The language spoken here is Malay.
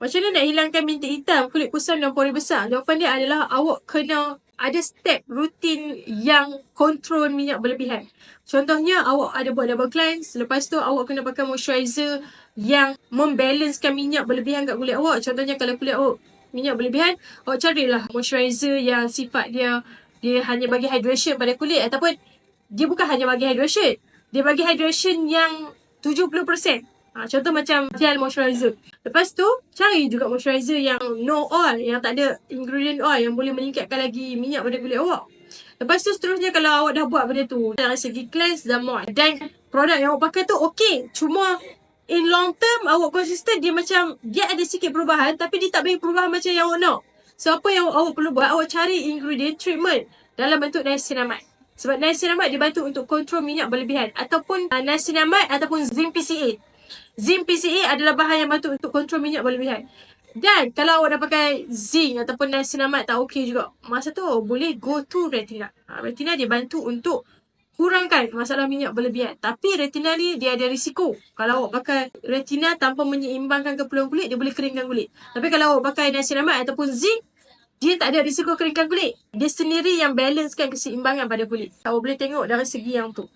Macam mana nak hilangkan bintik hitam, kulit kusam dan pori besar? Jawapan dia adalah awak kena ada step rutin yang kontrol minyak berlebihan. Contohnya awak ada buat double cleanse, lepas tu awak kena pakai moisturizer yang membalancekan minyak berlebihan kat kulit awak. Contohnya kalau kulit awak minyak berlebihan, awak carilah moisturizer yang sifat dia hanya bagi hydration pada kulit, ataupun dia bukan hanya bagi hydration, dia bagi hydration yang 70%. Contoh macam gel moisturizer. Lepas tu, cari juga moisturizer yang no oil, yang tak ada ingredient oil, yang boleh meningkatkan lagi minyak pada kulit awak. Lepas tu seterusnya, kalau awak dah buat benda tu dari segi cleanse dan moist, dan produk yang awak pakai tu okey, cuma in long term awak konsisten, dia ada sikit perubahan, tapi dia tak bagi perubahan macam yang awak nak. So apa yang awak perlu buat, awak cari ingredient treatment dalam bentuk niacinamide. Sebab niacinamide dia bantu untuk kontrol minyak berlebihan, ataupun niacinamide ataupun zinc PCA. Zinc PCA adalah bahan yang bantu untuk kontrol minyak berlebihan. Dan kalau awak dah pakai zinc ataupun niacinamide tak okey juga, masa tu boleh go to retinol. Retinol dia bantu untuk kurangkan masalah minyak berlebihan. Tapi retinol ni dia ada risiko. Kalau awak pakai retinol tanpa menyeimbangkan keperluan kulit, dia boleh keringkan kulit. Tapi kalau awak pakai niacinamide ataupun zinc, dia tak ada risiko keringkan kulit. Dia sendiri yang balancekan keseimbangan pada kulit. Awak boleh tengok dari segi yang tu.